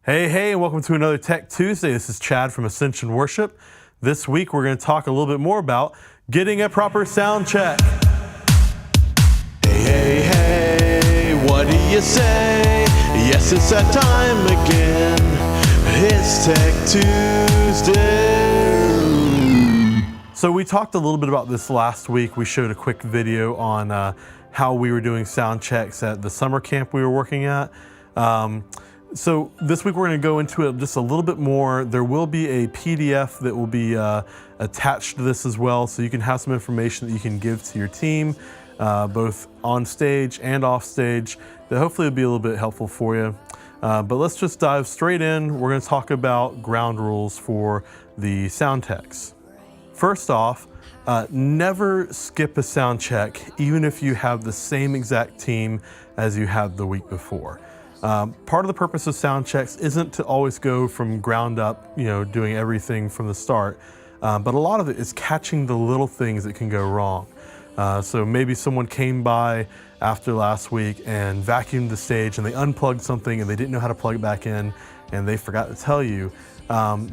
Hey, and welcome to another Tech Tuesday. This is Chad from Ascension Worship. This week we're going to talk a little bit more about getting a proper sound check. Hey, what do you say? Yes, it's that time again. It's Tech Tuesday. So we talked a little bit about this last week. We showed a quick video on how we were doing sound checks at the summer camp we were working at. So this week we're going to go into it just a little bit more. There will be a PDF that will be attached to this as well, so you can have some information that you can give to your team, both on stage and off stage, that hopefully will be a little bit helpful for you. But let's just dive straight in. We're going to talk about ground rules for the sound techs. First off, never skip a sound check, even if you have the same exact team as you had the week before. Part of the purpose of sound checks isn't to always go from ground up, doing everything from the start, but a lot of it is catching the little things that can go wrong. So maybe someone came by after last week and vacuumed the stage and they unplugged something and they didn't know how to plug it back in and they forgot to tell you.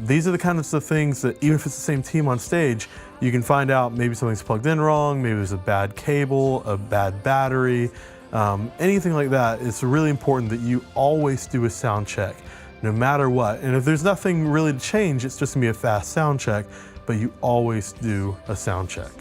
These are the kinds of things that even if it's the same team on stage, you can find out maybe something's plugged in wrong, maybe there's a bad cable, a bad battery, anything like that. It's really important that you always do a sound check, no matter what. And if there's nothing really to change, it's just gonna be a fast sound check, but you always do a sound check.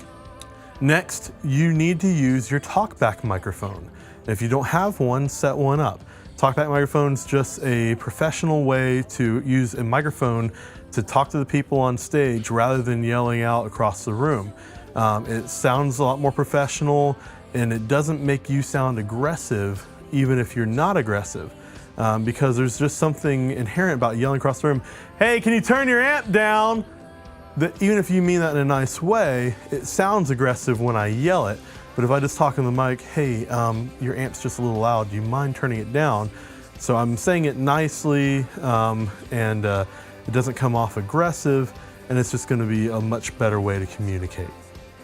Next, you need to use your talkback microphone. If you don't have one, set one up. Talkback microphone is just a professional way to use a microphone to talk to the people on stage rather than yelling out across the room. It sounds a lot more professional, and it doesn't make you sound aggressive even if you're not aggressive, because there's just something inherent about yelling across the room, hey, can you turn your amp down? That even if you mean that in a nice way, it sounds aggressive when I yell it. But if I just talk in the mic, hey, your amp's just a little loud, do you mind turning it down? So I'm saying it nicely, and it doesn't come off aggressive, and it's just gonna be a much better way to communicate.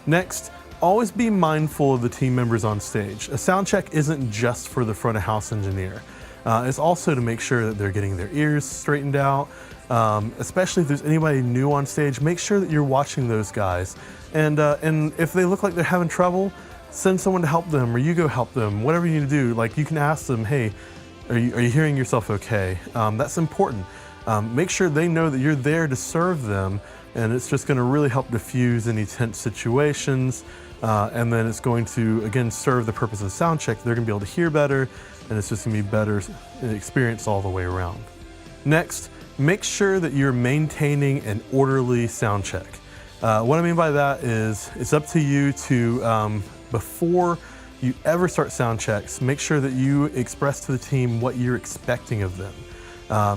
Next, always be mindful of the team members on stage. A sound check isn't just for the front of house engineer. It's also to make sure that they're getting their ears straightened out. Especially if there's anybody new on stage, make sure that you're watching those guys. And if they look like they're having trouble, send someone to help them, or you go help them, whatever you need to do. Like, you can ask them, hey, are you hearing yourself okay? That's important. Make sure they know that you're there to serve them, and it's just gonna really help diffuse any tense situations. And then it's going to, again, serve the purpose of the sound check. They're gonna be able to hear better, and it's just gonna be better experience all the way around. Next, make sure that you're maintaining an orderly sound check. What I mean by that is, it's up to you to, before you ever start sound checks, make sure that you express to the team what you're expecting of them.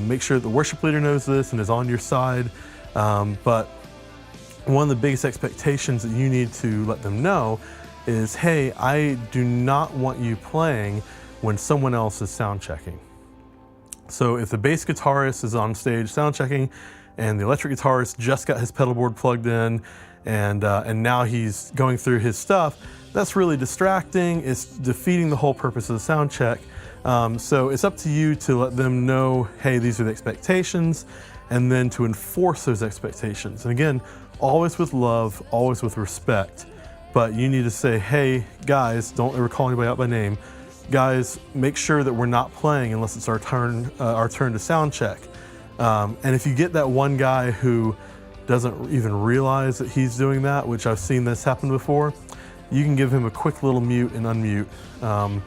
Make sure the worship leader knows this and is on your side, but one of the biggest expectations that you need to let them know is, hey, I do not want you playing when someone else is sound checking. So if the bass guitarist is on stage sound checking and the electric guitarist just got his pedal board plugged in and now he's going through his stuff, that's really distracting. It's defeating the whole purpose of the sound check. So it's up to you to let them know, hey, these are the expectations, and then to enforce those expectations. And again, always with love, always with respect, but you need to say, hey, guys, don't ever call anybody out by name. Guys, make sure that we're not playing unless it's our turn to sound check. And if you get that one guy who doesn't even realize that he's doing that, which I've seen this happen before, you can give him a quick little mute and unmute,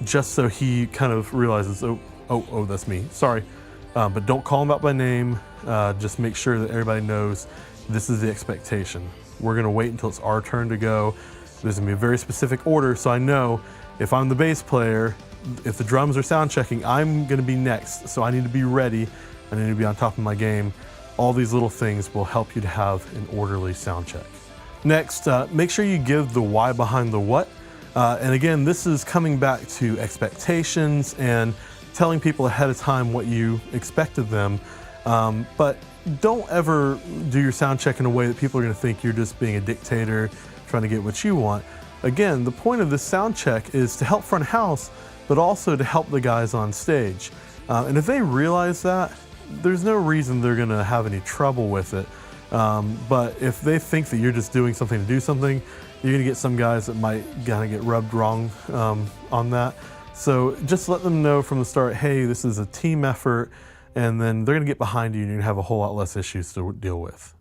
just so he kind of realizes, oh, that's me, sorry. But don't call him out by name, just make sure that everybody knows this is the expectation. We're gonna wait until it's our turn to go. There's gonna be a very specific order, so I know if I'm the bass player, if the drums are sound checking, I'm gonna be next, so I need to be ready, I need to be on top of my game. All these little things will help you to have an orderly sound check. Next, make sure you give the why behind the what. And again, this is coming back to expectations and telling people ahead of time what you expect of them. But don't ever do your sound check in a way that people are gonna think you're just being a dictator, trying to get what you want. Again, the point of this sound check is to help front house, but also to help the guys on stage. And if they realize that, there's no reason they're gonna have any trouble with it. But if they think that you're just doing something to do something, you're gonna get some guys that might kind of get rubbed wrong on that. So just let them know from the start, hey, this is a team effort, and then they're gonna get behind you and you're gonna have a whole lot less issues to deal with.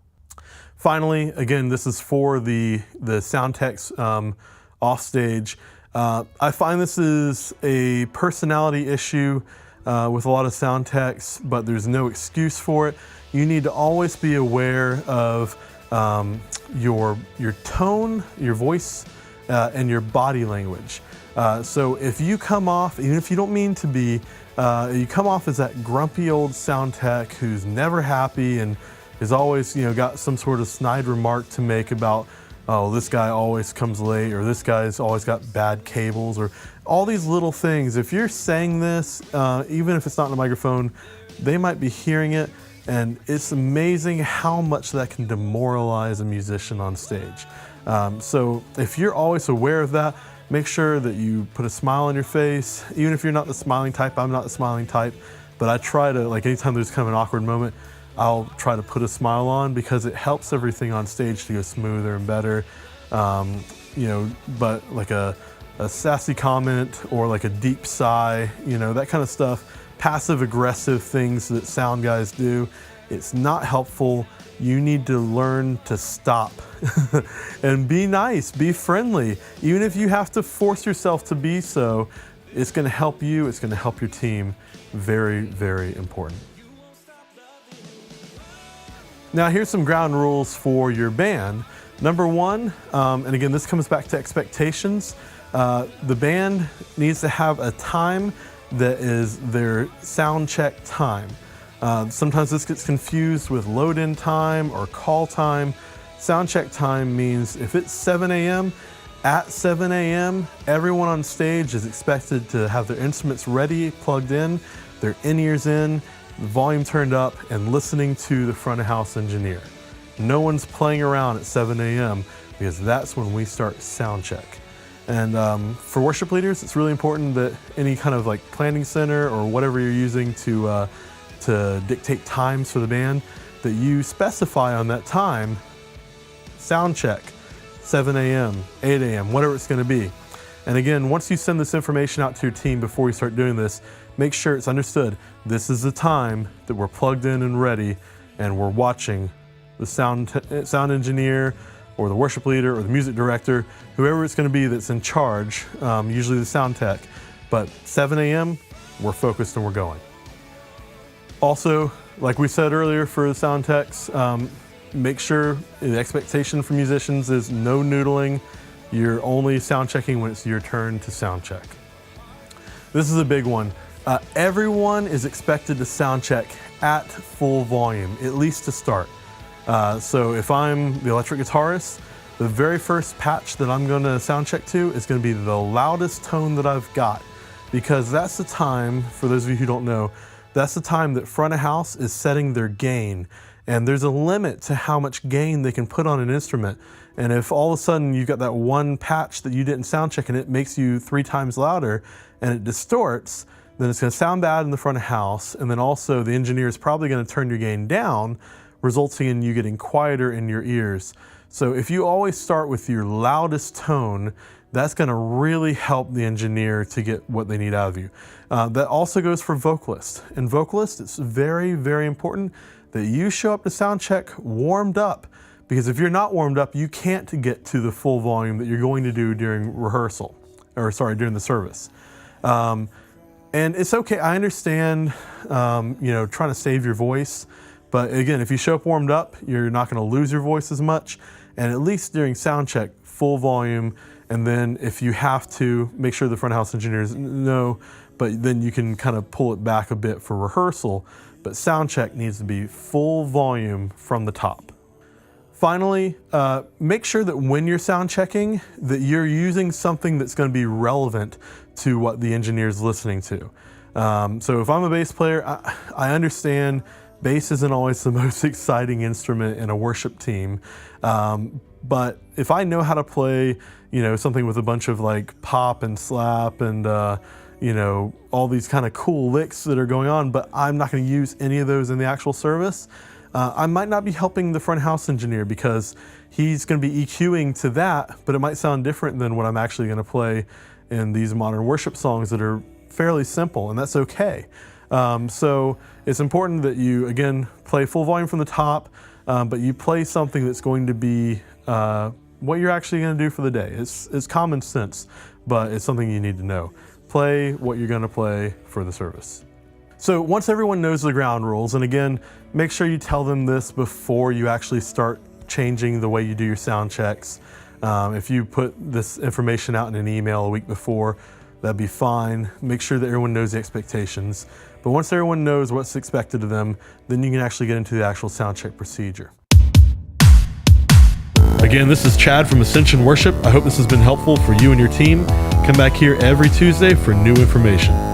Finally, again, this is for the sound techs off stage. I find this is a personality issue with a lot of sound techs, but there's no excuse for it. You need to always be aware of your tone, your voice, and your body language. So if you come off, even if you don't mean to be, you come off as that grumpy old sound tech who's never happy and is always, got some sort of snide remark to make about, oh, this guy always comes late, or this guy's always got bad cables, or all these little things. If you're saying this, even if it's not in a microphone, they might be hearing it, and it's amazing how much that can demoralize a musician on stage. So if you're always aware of that, make sure that you put a smile on your face. Even if you're not the smiling type, I'm not the smiling type, but I try to, like, anytime there's kind of an awkward moment, I'll try to put a smile on because it helps everything on stage to go smoother and better. But like a sassy comment or like a deep sigh, that kind of stuff, passive aggressive things that sound guys do, it's not helpful. You need to learn to stop and be nice, be friendly. Even if you have to force yourself to be so, it's gonna help you, it's gonna help your team. Very, very important. Now here's some ground rules for your band. Number one, and again, this comes back to expectations. The band needs to have a time that is their sound check time. Sometimes this gets confused with load-in time or call time. Sound check time means if it's 7 a.m., at 7 a.m., everyone on stage is expected to have their instruments ready, plugged in, their in-ears in, the volume turned up, and listening to the front of house engineer. No one's playing around at 7 a.m. because that's when we start sound check. And for worship leaders, it's really important that any kind of like planning center or whatever you're using to dictate times for the band, that you specify on that time, sound check, 7 a.m., 8 a.m., whatever it's gonna be. And again, once you send this information out to your team before you start doing this, make sure it's understood. This is the time that we're plugged in and ready, and we're watching the sound engineer or the worship leader or the music director, whoever it's gonna be that's in charge, usually the sound tech. But 7 a.m., we're focused and we're going. Also, like we said earlier for the sound techs, make sure the expectation for musicians is no noodling. You're only sound checking when it's your turn to sound check. This is a big one. Everyone is expected to sound check at full volume, at least to start. So if I'm the electric guitarist, the very first patch that I'm gonna sound check to is gonna be the loudest tone that I've got, because that's the time, for those of you who don't know, that's the time that front of house is setting their gain. And there's a limit to how much gain they can put on an instrument. And if all of a sudden you've got that one patch that you didn't sound check and it makes you 3 times louder and it distorts, then it's gonna sound bad in the front of house. And then also the engineer is probably gonna turn your gain down, resulting in you getting quieter in your ears. So if you always start with your loudest tone, that's gonna really help the engineer to get what they need out of you. That also goes for vocalists. And vocalists, it's very, very important that you show up to sound check warmed up, because if you're not warmed up, you can't get to the full volume that you're going to do during rehearsal, or sorry, during the service. And it's okay, I understand, trying to save your voice, but again, if you show up warmed up, you're not gonna lose your voice as much, and at least during sound check, full volume, and then if you have to, make sure the front of house engineers know, but then you can kind of pull it back a bit for rehearsal, but sound check needs to be full volume from the top. Finally, make sure that when you're sound checking, that you're using something that's gonna be relevant to what the engineer is listening to. So if I'm a bass player, I understand bass isn't always the most exciting instrument in a worship team, but if I know how to play, something with a bunch of like pop and slap and all these kind of cool licks that are going on, but I'm not going to use any of those in the actual service. I might not be helping the front house engineer because he's going to be EQing to that, but it might sound different than what I'm actually going to play in these modern worship songs that are fairly simple, and that's okay. So it's important that you, again, play full volume from the top, but you play something that's going to be what you're actually going to do for the day. It's common sense, but it's something you need to know. Play what you're going to play for the service. So once everyone knows the ground rules, and again, make sure you tell them this before you actually start changing the way you do your sound checks. If you put this information out in an email a week before, that'd be fine. Make sure that everyone knows the expectations. But once everyone knows what's expected of them, then you can actually get into the actual sound check procedure. Again, this is Chad from Ascension Worship. I hope this has been helpful for you and your team. Come back here every Tuesday for new information.